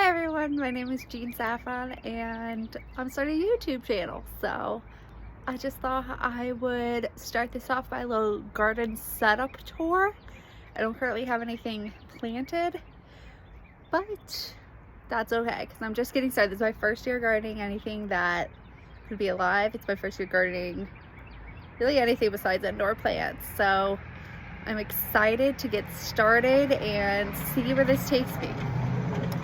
Hi everyone, my name is Jean Saffron and I'm starting a YouTube channel. So I just thought I would start this off by a little garden setup tour. I don't currently have anything planted, but that's okay because I'm just getting started. This is my first year gardening anything that could be alive. It's my first year gardening really anything besides indoor plants. So I'm excited to get started and see where this takes me.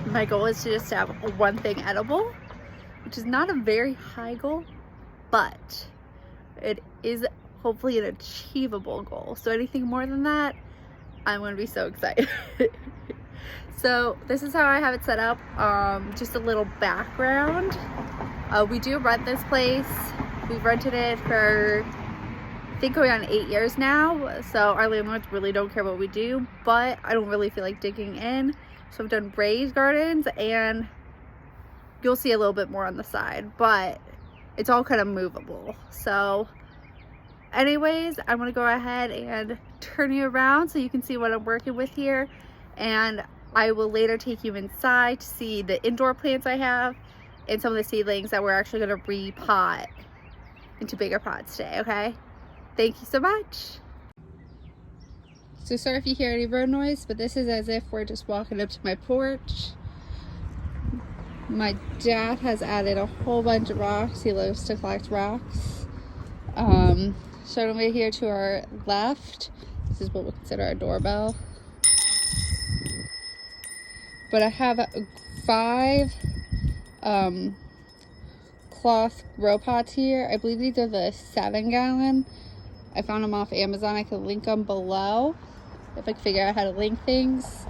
My goal is to just have one thing edible, which is not a very high goal, but it is hopefully an achievable goal. So anything more than that, I'm going to be so excited. So this is how I have it set up. Just a little background. We do rent this place. We've rented it for I think going on 8 years now. So our landlords really don't care what we do, but I don't really feel like digging in. So I've done raised gardens and you'll see a little bit more on the side, but it's all kind of movable. So anyways, I'm gonna go ahead and turn you around so you can see what I'm working with here. And I will later take you inside to see the indoor plants I have and some of the seedlings that we're actually gonna repot into bigger pots today, okay? Thank you so much. So sorry if you hear any road noise, but this is as if we're just walking up to my porch. My dad has added a whole bunch of rocks. He loves to collect rocks. So over here to our left, this is what we consider our doorbell. But I have 5 cloth grow pots here. I believe these are the 7-gallon. I found them off Amazon. I can link them below if I can figure out how to link things.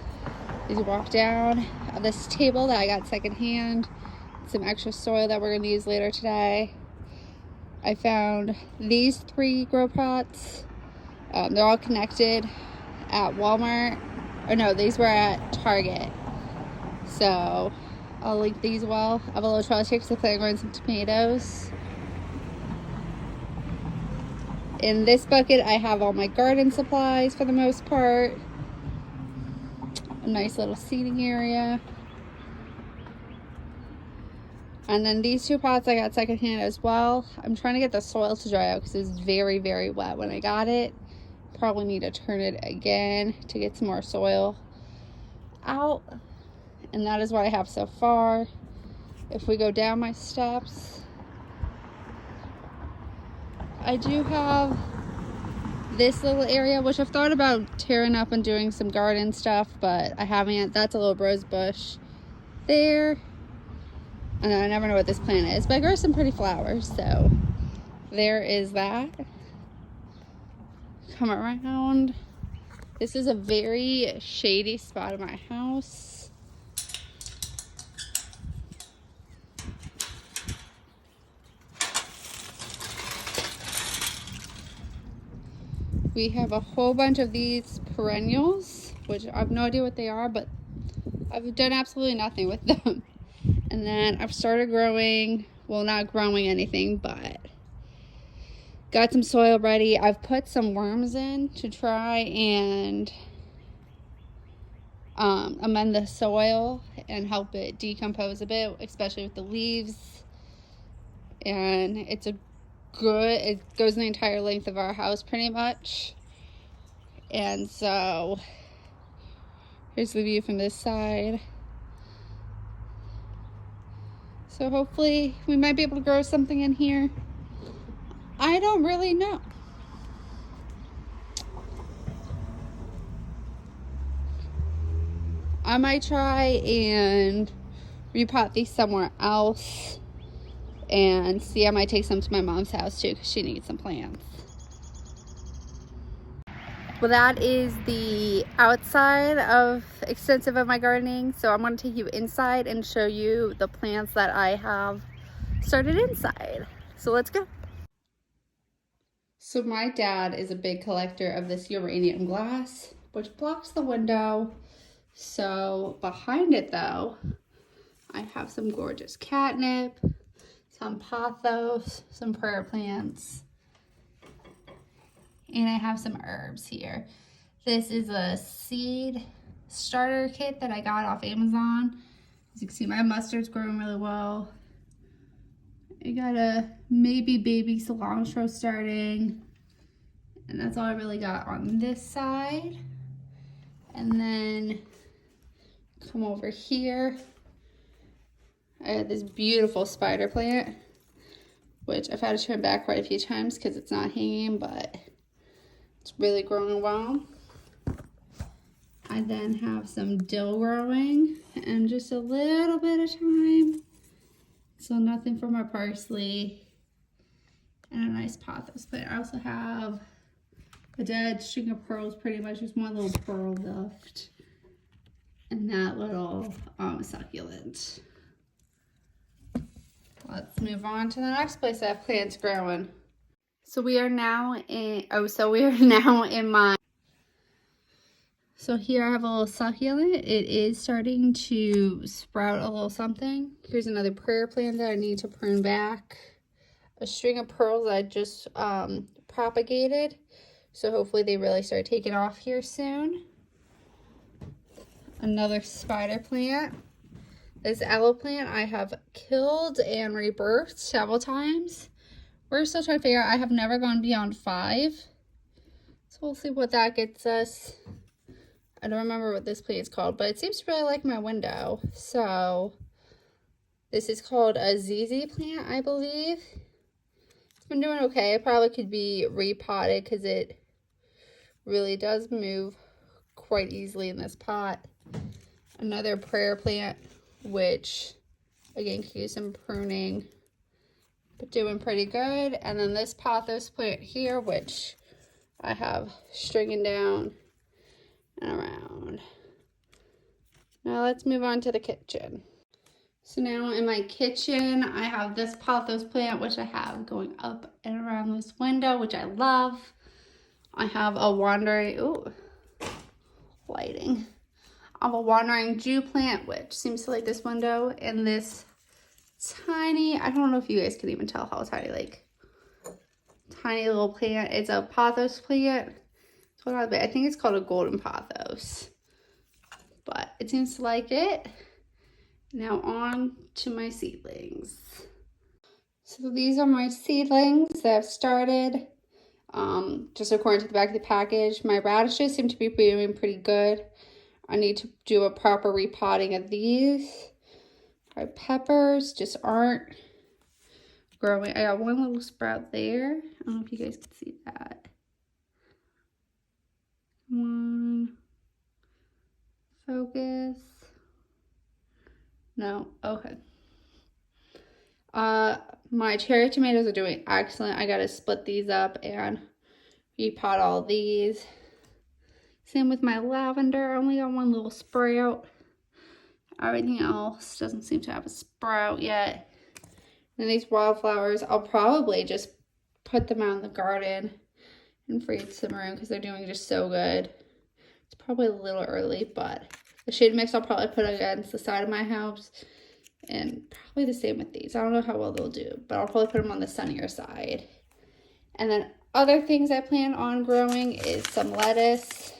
As you walk down this table that I got secondhand, some extra soil that we're going to use later today. I found these 3 grow pots. They're all connected at Walmart. Or no, these were at Target. So I'll link these well. I have a little trellis here because I plan on growing some tomatoes. In this bucket, I have all my garden supplies for the most part. A nice little seating area. And then these 2 pots I got secondhand as well. I'm trying to get the soil to dry out because it was very, very wet when I got it. Probably need to turn it again to get some more soil out. And that is what I have so far. If we go down my steps, I do have this little area, which I've thought about tearing up and doing some garden stuff, but I haven't. That's a little rose bush there. And I never know what this plant is, but I grow some pretty flowers, so there is that. Come around. This is a very shady spot of my house. We have a whole bunch of these perennials, which I have no idea what they are, but I've done absolutely nothing with them. And then I've started growing, well, not growing anything, but got some soil ready. I've put some worms in to try and amend the soil and help it decompose a bit, especially with the leaves. And it goes the entire length of our house pretty much. And so here's the view from this side. So hopefully we might be able to grow something in here. I don't really know. I might try and repot these somewhere else and see. I might take some to my mom's house too because she needs some plants. Well, that is the outside of extensive of my gardening. So I'm going to take you inside and show you the plants that I have started inside. So let's go. So my dad is a big collector of this uranium glass, which blocks the window. So behind it though, I have some gorgeous catnip, some pothos, some prayer plants, and I have some herbs here. This is a seed starter kit that I got off Amazon. As you can see, my mustard's growing really well. I got a maybe baby cilantro starting. And that's all I really got on this side. And then come over here. I had this beautiful spider plant, which I've had to turn back quite a few times because it's not hanging, but it's really growing well. I then have some dill growing and just a little bit of thyme. So nothing for my parsley. And a nice pothos plant. I also have a dead string of pearls, pretty much just one little pearl left. And that little succulent. Let's move on to the next place I have plants growing. So we are now in, so here I have a little succulent. It is starting to sprout a little something. Here's another prayer plant that I need to prune back. A string of pearls I just propagated. So hopefully they really start taking off here soon. Another spider plant. This aloe plant I have killed and rebirthed several times. We're still trying to figure out, I have never gone beyond 5. So we'll see what that gets us. I don't remember what this plant is called, but it seems to really like my window. So this is called a ZZ plant, I believe. It's been doing okay. It probably could be repotted because it really does move quite easily in this pot. Another prayer plant, which again could use some pruning, but doing pretty good. And then this pothos plant here, which I have stringing down and around. Now let's move on to the kitchen. So now in my kitchen, I have this pothos plant, which I have going up and around this window, which I love. I have a wandering, lighting. I have a wandering Jew plant, which seems to like this window, and this tiny, I don't know if you guys can even tell how tiny, like tiny little plant. It's a pothos plant. I think it's called a golden pothos, but it seems to like it. Now on to my seedlings. So these are my seedlings that I've started. Just according to the back of the package, my radishes seem to be doing pretty good. I need to do a proper repotting of these. My peppers just aren't growing. I got one little sprout there. I don't know if you guys can see that. One. Focus. No. Okay. My cherry tomatoes are doing excellent. I gotta split these up and repot all these. Same with my lavender. I only got one little sprout. Everything else doesn't seem to have a sprout yet. And these wildflowers, I'll probably just put them out in the garden and freeze some room because they're doing just so good. It's probably a little early, but the shade mix I'll probably put against the side of my house. And probably the same with these. I don't know how well they'll do, but I'll probably put them on the sunnier side. And then other things I plan on growing is some lettuce.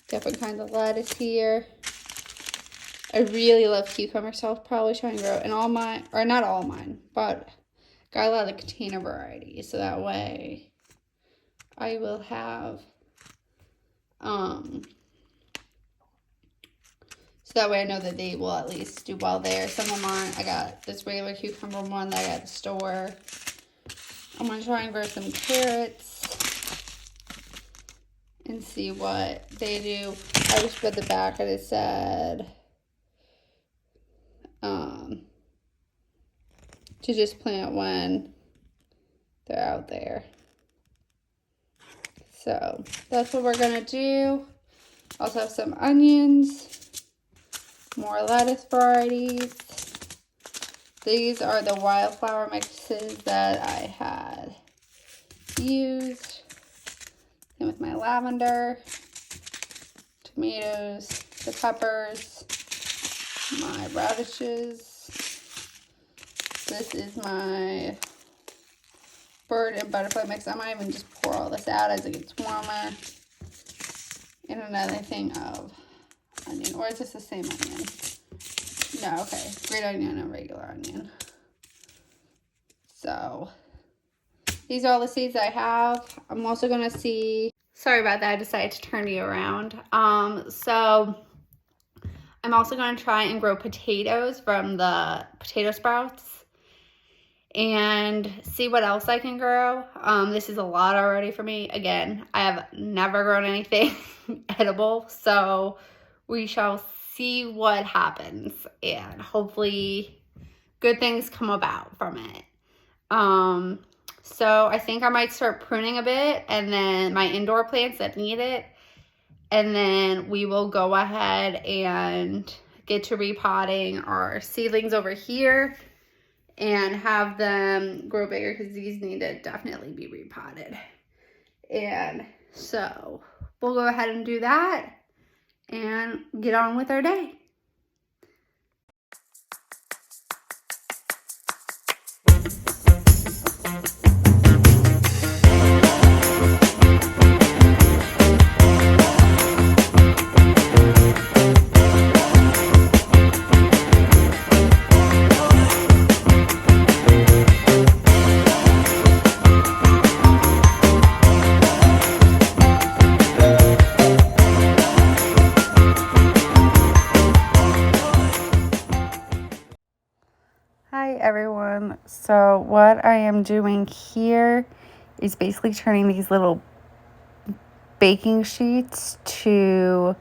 Different kinds of lettuce here. I really love cucumbers, so I'll probably try and grow in all mine, or not all mine, but got a lot of the container varieties, so that way I will have, so that way I know that they will at least do well there. Some of mine, I got this regular cucumber one that I got at the store. I'm going to try and grow some carrots and see what they do. I just read the back and it said to just plant when they're out there. So that's what we're gonna do. Also have some onions, more lettuce varieties. These are the wildflower mixes that I had used. Same with my lavender, tomatoes, the peppers, my radishes. This is my bird and butterfly mix. I might even just pour all this out as it gets warmer. And another thing of onion. Or is this the same onion? No, okay. Green onion and regular onion. So these are all the seeds I have. I'm also going to see... Sorry about that. I decided to turn you around. So I'm also going to try and grow potatoes from the potato sprouts and see what else I can grow. This is a lot already for me. Again, I have never grown anything edible, so we shall see what happens, and hopefully good things come about from it. So I think I might start pruning a bit, and then my indoor plants that need it, and then we will go ahead and get to repotting our seedlings over here and have them grow bigger, because these need to definitely be repotted. And so we'll go ahead and do that and get on with our day. Hi everyone. So what I am doing here is basically turning these little baking sheets into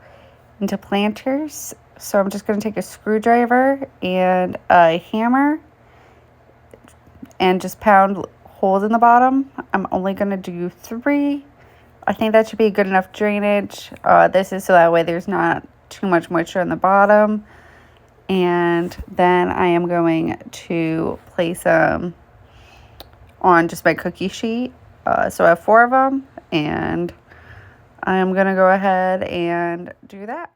planters. So I'm just going to take a screwdriver and a hammer and just pound holes in the bottom. I'm only going to do 3. I think that should be good enough drainage. This is so that way there's not too much moisture on the bottom. And then I am going to place them on just my cookie sheet. So I have 4 of them, and I'm going to go ahead and do that.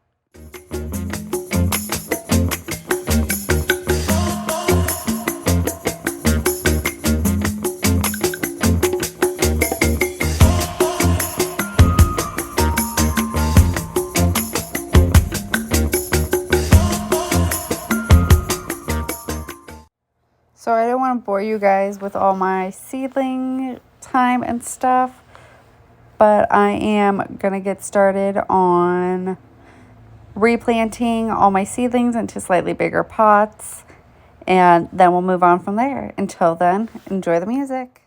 So I don't want to bore you guys with all my seedling time and stuff, but I am going to get started on replanting all my seedlings into slightly bigger pots, and then we'll move on from there. Until then, enjoy the music.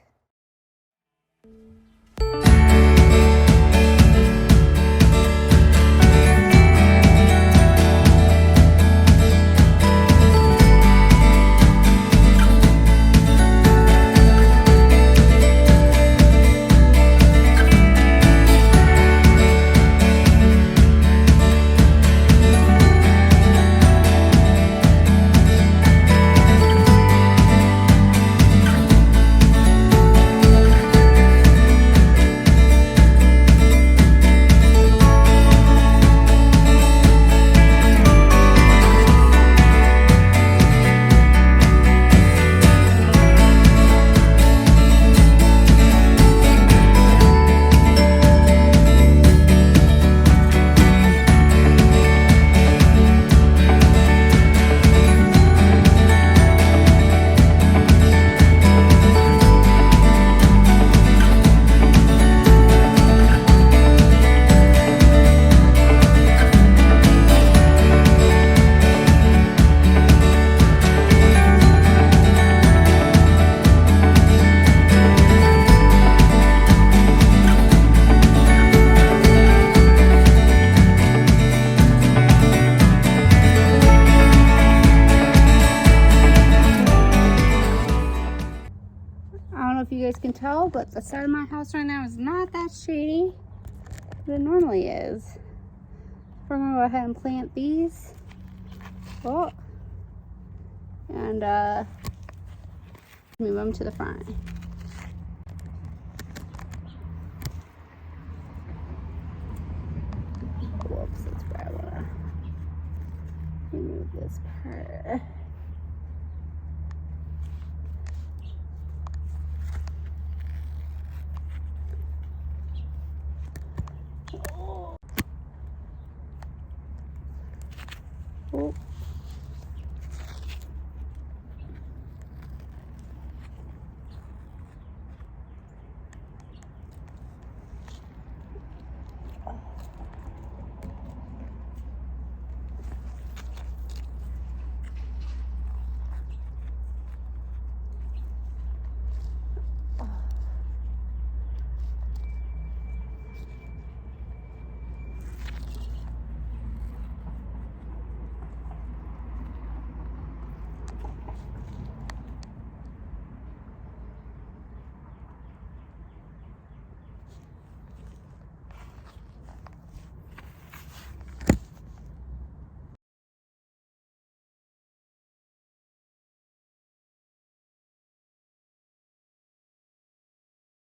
If you guys can tell, but the side of my house right now is not that shady as it normally is. We're gonna go ahead and plant these. Oh, and move them to the front. Whoops, that's where I wanna remove this part. Oh.